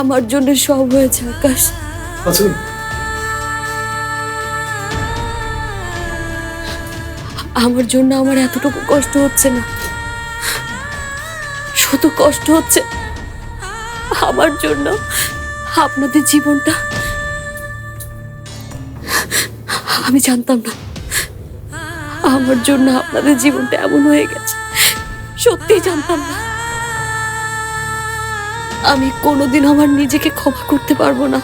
আমার জন্য সব হয়েছে আকাশ। আমার জন্য আমার এতটুকু কষ্ট হচ্ছে না, শুধু কষ্ট হচ্ছে আমার জন্য আপনাদের জীবনটা। আমি জানতাম না আমার জন্য আপনাদের জীবনটা এমন হয়ে গেছে, সত্যিই জানতাম না। আমি কোনোদিন আমার নিজেকে ক্ষমা করতে পারবো না,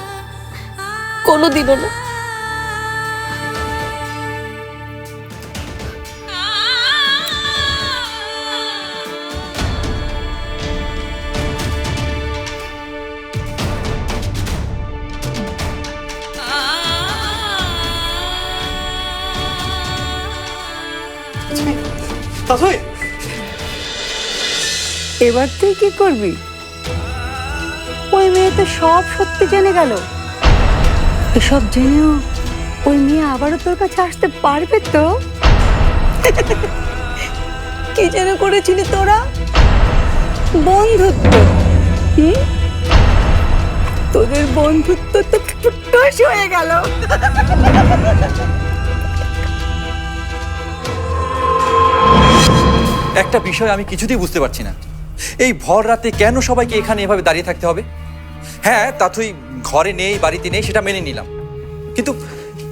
কোনোদিনও না। এবার তুই কি করবি? ওই মেয়ে তো সব সত্যি জেনে গেল। এসব জেনেও ওই মেয়ে আবারও তোর কাছে আসতে পারবে তো? কি যেন করেছিলি তোরা? বন্ধুত্ব। তোদের বন্ধুত্ব তো ফুটফুস হয়ে গেল। একটা বিষয় আমি কিছুতেই বুঝতে পারছি না, এই ভর রাতে কেন সবাইকে এখানে এভাবে দাঁড়িয়ে থাকতে হবে? হ্যাঁ, তাথই ঘরে নেই, বাড়িতে নেই, সেটা মেনে নিলাম, কিন্তু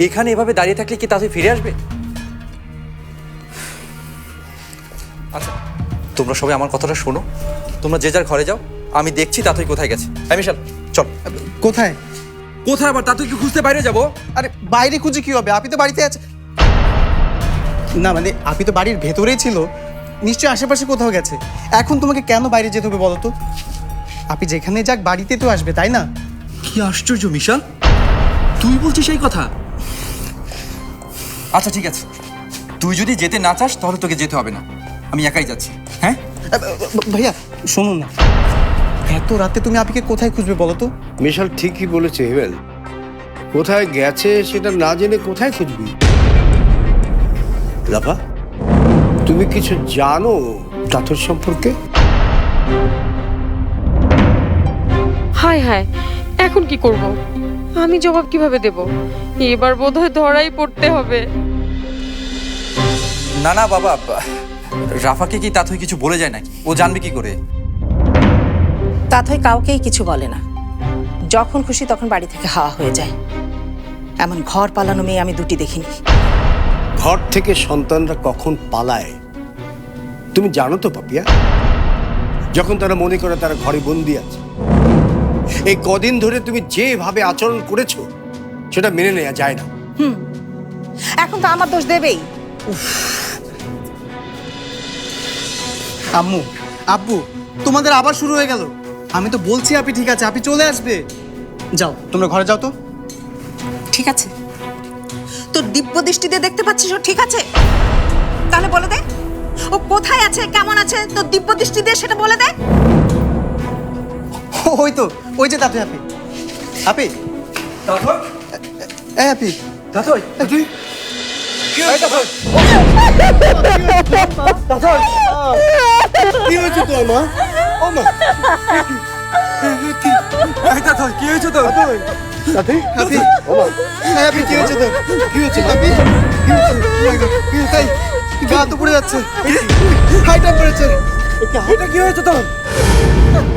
এখানে এভাবে দাঁড়িয়ে থাকলে কি তাথই ফিরে আসবে? আচ্ছা, তোমরা সবাই আমার কথাটা শোনো, তোমরা যে যার ঘরে যাও, আমি দেখছি তাথই কোথায় গেছে। বিশাল, চল। কোথায়? কোথায় আবার? তাথইকে খুঁজতে বাইরে যাবো? আরে বাইরে খুঁজে কি হবে? আপনি তো বাড়িতে আছে। না মানে আপনি তো বাড়ির ভেতরেই ছিল, নিশ্চয়ই আশেপাশে কোথাও গেছে। এখন তোমাকে কেন বাইরে যেতে হবে বলো তো? আপনি যেখানে যাক বাড়িতে তো আসবে, তাই না? কি আশ্চর্য মিশাল, তুই বলছিস এই কথা? আচ্ছা ঠিক আছে, তুই যদি যেতে না চাস তাহলে তোকে যেতে হবে না, আমি একাই যাচ্ছি। হ্যাঁ ভাইয়া শুনুন না, এত রাতে তুমি আপিকে কোথায় খুঁজবে বলো তো? মিশাল ঠিকই বলেছে হেমেল, কোথায় গেছে সেটা না জেনে কোথায় খুঁজবি? লাফা, তুমি কিছু জানো তাথর সম্পর্কে? হায় হায়, এখন কি করব? আমি জবাব কিভাবে দেব? এবার বোধহয় ধরাই পড়তে হবে। না না বাবা, রাফাকে কি তাথই কিছু বলে যায় নাকি? ও জানবে কি করে? তাথই কাউকেই কিছু বলে না, যখন খুশি তখন বাড়ি থেকে হাওয়া হয়ে যায়। এমন ঘর পালানো মেয়ে আমি দুটি দেখিনি। ঘর থেকে সন্তানরা কখন পালায় তুমি জানো তো পাপিয়া? যখন তারা মনে করে তারা ঘরে বন্দি আছে। এই কদিন ধরে তুমি যেভাবে আচরণ করেছো সেটা মেনে নেওয়া যায় না। এখন তো আমার দোষ দেবেই। আম্মু, আব্বু, তোমাদের আবার শুরু হয়ে গেল। আমি তো বলছি আপনি ঠিক আছে, আপনি চলে আসবে। যাও তোমরা ঘরে যাও তো। ঠিক আছে, তোর দিব্য দৃষ্টিতে দেখতে পাচ্ছিস ও ঠিক আছে? তাহলে বলে দে ও কোথায় আছে, কেমন আছে, তোর দিব্য দৃষ্টি দিয়ে সেটা বলে দে। ওই তো, ওই যে তাতে আপি। আপি, তাথই, এই আপি। তাথই, তুই কি হয়েছে তোর মা? ও মা, তাথই কি হয়েছে তোর? আপি, আপি, ও মা, এই আপি কি হয়েছে তোর? কি হয়েছে আপি? কি হয়েছে? কি হয়েছে? এই গা তো পুড়ে যাচ্ছে, হাই টেম্পারেচার। এটা কি হয়েছে তোর?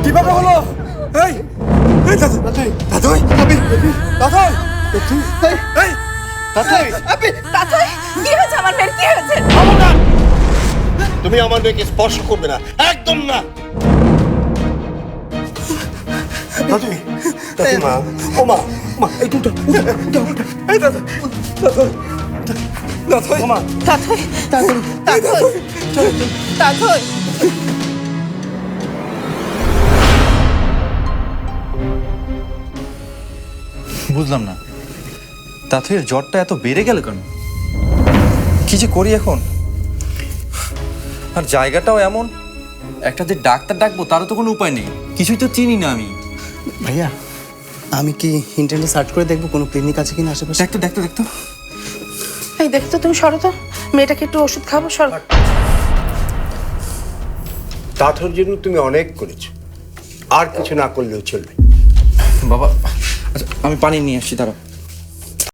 কিভাবে হলো? এই তাথই, তাথই, আপি, তাথই, এই তাতে আপি, তাথই কি হয়েছে? আমার মেয়ের কি হয়েছে? খবরদার! তুমি আমার মেয়েকে স্পর্শ করবে না, একদম না। তাথই, তাথই মা, ও মা, মা এই দুটো এই তাথই, তাথই, তাথই, ও মা, তাথই, তাথই, তাথই, তাথই। বুঝলাম না, তাথইয়ের জ্বরটা এত বেড়ে গেল কেন? কি যে করি এখন? আর জায়গাটাও এমন, একটা যে ডাক্তার ডাকবো তারও তো কোনো উপায় নেই, কিছুই তো চিনি না আমি। ভাইয়া আমি কি ইন্টারনেটে সার্চ করে দেখবো কোনো ক্লিনিক আছে কিনা আশেপাশে? দেখতো দেখতো দেখতো। এই দেখো তো, তুমি সরো তো, মেয়েটাকে একটু ওষুধ খাবো, সরো। তাথর জন্য তুমি অনেক করেছো, আর কিছু না করলেও চলবে। বাবা আচ্ছা আমি পানি নিয়ে আসছি, দাঁড়াও।